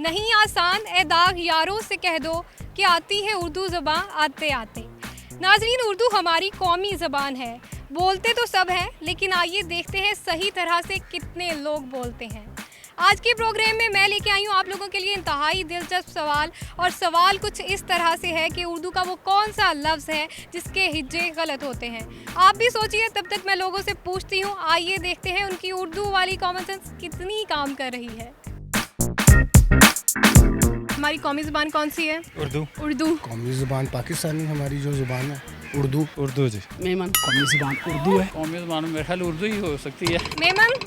नहीं आसान ए दाग यारों से कह दो कि आती है उर्दू ज़बान आते आते। नाज़रीन, उर्दू हमारी कौमी ज़बान है। बोलते तो सब हैं, लेकिन आइए देखते हैं सही तरह से कितने लोग बोलते हैं। आज के प्रोग्राम में मैं लेके आई हूँ आप लोगों के लिए इंतहाई दिलचस्प सवाल, और सवाल कुछ इस तरह से है कि उर्दू का वो कौन सा लफ्ज़ है जिसके हिज्जे गलत होते हैं। आप भी सोचिए, तब तक मैं लोगों से पूछती हूँ। आइए देखते हैं उनकी उर्दू वाली कॉमन सेंस कितनी काम कर रही है। हमारी कौमी ज़ुबान कौन सी है? उर्दू। कौमी ज़ुबान पाकिस्तानी हमारी जो ज़ुबान है उर्दू जी। मेमन कौमी ज़ुबान उर्दू है। कौमी ज़ुबान मेरे ख्याल उर्दू ही हो सकती है। मेमन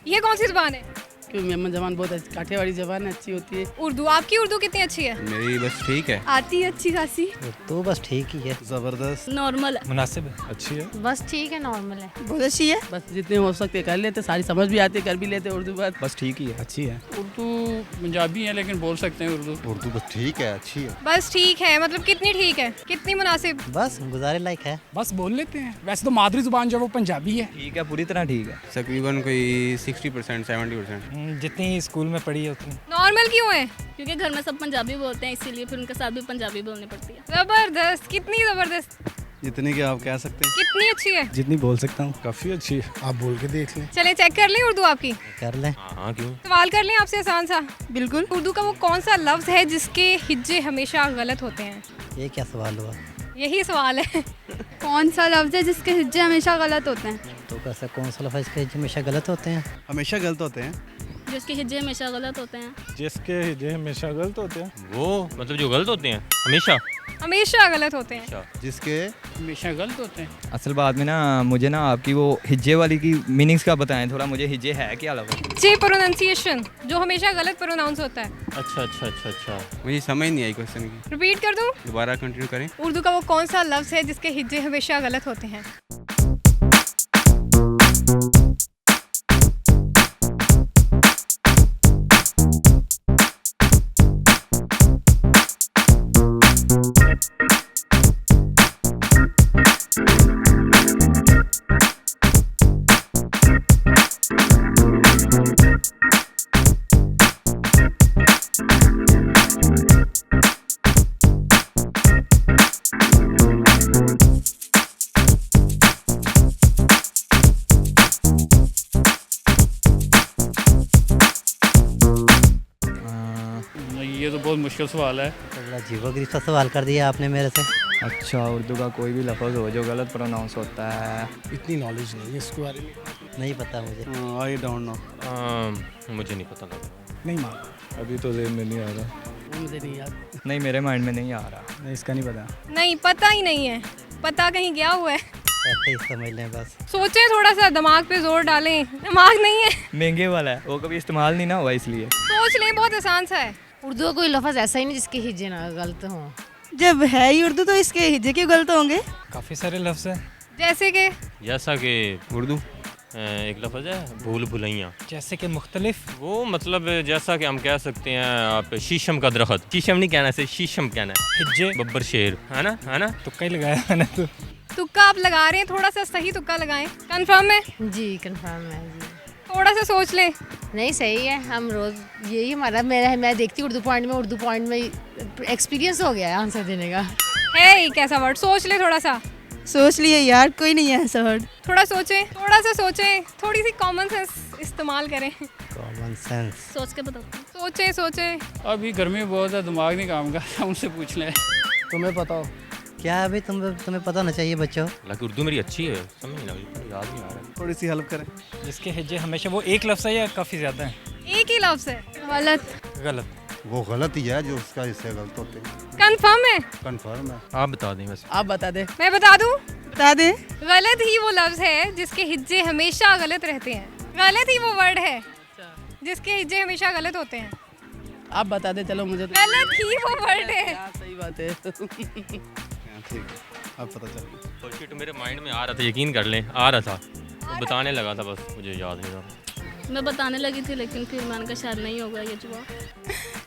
ये कौन सी ज़ुबान है? क्योंकि मेमन ज़बान बहुत काठियावाड़ी ज़बान अच्छी होती है। उर्दू। आपकी उर्दू कितनी अच्छी है? मेरी बस ठीक है। आती है अच्छी खासी? तो बस ठीक ही है, जबरदस्त, नॉर्मल, मुनासिब है, अच्छी है, बस ठीक है, नॉर्मल है, बहुत अच्छी है। बस जितने हो सकते कर लेते, सारी समझ भी आती है, कर भी लेते उर्दू बात। बस ठीक ही है, अच्छी है। उर्दू पंजाबी है लेकिन बोल सकते हैं उर्दू बस ठीक है, अच्छी है। बस ठीक है मतलब कितनी ठीक है, कितनी मुनासिब? बस गुजारे लायक है, बस बोल लेते हैं। वैसे तो मादरी जुबान जो वो पंजाबी है। ठीक है, पूरी तरह ठीक है। तकरीबन कोई 60% 70%। जितनी स्कूल में पढ़ी है उतनी। नॉर्मल क्यों है? क्योंकि घर में सब पंजाबी बोलते हैं, इसीलिए फिर उनके साथ भी पंजाबी बोलनी पड़ती है। जबरदस्त, कितनी जबरदस्त, जितनी कि आप कह सकते हैं। कितनी अच्छी है, जितनी बोल सकता हूँ काफ़ी अच्छी है। आप बोल के देख लें। चले चेक कर लें उर्दू आपकी। कर लें। हाँ, क्यों? सवाल कर लें आपसे आसान सा। बिल्कुल। उर्दू का वो कौन सा लफ्ज है जिसके हिज्जे हमेशा गलत होते हैं? ये क्या सवाल हुआ? यही सवाल है। कौन सा लफ्ज़ है जिसके हिज्जे हमेशा गलत होते हैं? तो कैसा कौन सा लफ्ज़ के हमेशा गलत होते हैं? हमेशा गलत होते हैं। जिसके हिज्जे हमेशा गलत होते हैं। जिसके हिज्जे हमेशा गलत होते हैं। वो मतलब जो गलत होते हैं हमेशा गलत होते हैं। जिसके हमेशा गलत होते हैं। असल बात में ना मुझे ना आपकी वो हिज्जे वाली की मीनिंग्स का बताएं थोड़ा, मुझे हिज्जे है क्या लफ्ज़? जे प्रोनाउंसिएशन जो हमेशा गलत प्रोनाउंस होता है। अच्छा। मुझे समझ नहीं आई क्वेश्चन की। रिपीट कर दूं? दोबारा कंटिन्यू करें। उर्दू का वो कौन सा लफ्ज है जिसके हिज्जे हमेशा गलत होते हैं? ये तो बहुत मुश्किल सवाल है। अजीबोगरीब सा सवाल कर दिया आपने मेरे से। अच्छा, उर्दू का कोई भी लफ्ज़ हो जो गलत प्रोनाउंस होता है। इतनी नॉलेज नहीं है इसके बारे में। नहीं पता मुझे। I don't know. मुझे नहीं पता लगा। नहीं मालूम। अभी तो जेब में नहीं आ रहा। मुझे नहीं याद। नहीं, मेरे माइंड में नहीं आ रहा। नहीं, इसका नहीं पता। नहीं पता ही नहीं है, पता कहीं गया हुआ है। ऐसे ही समझ लें बस। सोचें, थोड़ा सा दिमाग पे जोर डालें। दिमाग नहीं है, महंगे वाला है, वो कभी इस्तेमाल नहीं ना हुआ इसलिए। सोच लें, बहुत आसान सा है। उर्दू का कोई लफ्ज़ ऐसा ही नहीं जिसके हिज्जे ना गलत हों। जब है ही उर्दू तो इसके हिज्जे क्यों गलत होंगे? काफ़ी सारे लफ्ज़ हैं। जैसे कि जैसा कि उर्दू एक लफ्ज़ है भूल भुलैया, जैसे कि मुख्तलिफ। वो मतलब जैसा कि हम कह सकते हैं आप शीशम का दरख्त। शीशम नहीं कहना है, शीशम कहना है। हिज्जे बब्बर शेर है ना। तुक्का ही लगाया मैंने तो। तुक्का आप लगा रहे हैं, थोड़ा सा सही तुक्का लगाएं। कंफर्म है? जी कंफर्म है जी। थोड़ा सा सोच लें। नहीं सही है, हम रोज़ यही हमारा मैं देखती हूँ उर्दू पॉइंट में एक्सपीरियंस हो गया है आंसर देने का। है एक ऐसा वर्ड, सोच लें थोड़ा सा। सोच लिए यार, कोई नहीं है ऐसा वर्ड। थोड़ा सोचें, थोड़ी सी कॉमन सेंस इस्तेमाल करें। Common sense. सोच के बताओ। सोचें। अभी गर्मी बहुत है, दिमाग नहीं काम कर रहा, उनसे पूछ लें। तुम्हें पता हो क्या? अभी तुम्हें पता होना चाहिए बच्चों। हालांकि उर्दू मेरी अच्छी है, समझ नहीं लगी, याद नहीं आ रहा। थोड़ी सी हेल्प करें। जिसके हिज्जे हमेशा वो एक लफ्ज़ है या काफ़ी ज़्यादा है? एक ही लफ्ज है। गलत। वो गलत ही है जो उसका हिस्से गलत होते हैं। कंफर्म है? कंफर्म है। आप बता दें बस। आप बता दे। मैं बता दूं? बता दे। गलत ही वो लफ्ज है जिसके हिज्जे हमेशा गलत रहते हैं। गलत ही वो वर्ड है जिसके हिज्जे हमेशा गलत होते हैं। आप बता दे, चलो मुझे तो गलत ही वो वर्ड है। सही बात है। ठीक है, अब पता चल गया। तो शिट, मेरे माइंड में आ रहा था, यकीन कर लें, आ रहा था, तो बताने लगा था, बस मुझे याद नहीं रहा। मैं बताने लगी थी लेकिन फिर मैंने कहा शायद नहीं होगा ये जवाब।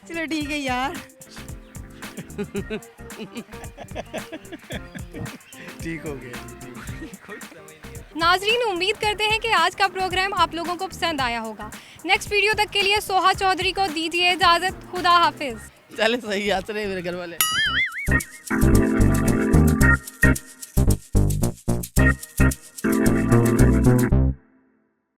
चलो ठीक है यार। ठीक हो गया। नाजरीन, उम्मीद करते हैं कि आज का प्रोग्राम आप लोगों को पसंद आया होगा। नेक्स्ट वीडियो तक के लिए सोहा चौधरी को दीजिए इजाज़त। खुदा हाफिज़। चले सही याद रहे मेरे घर वाले।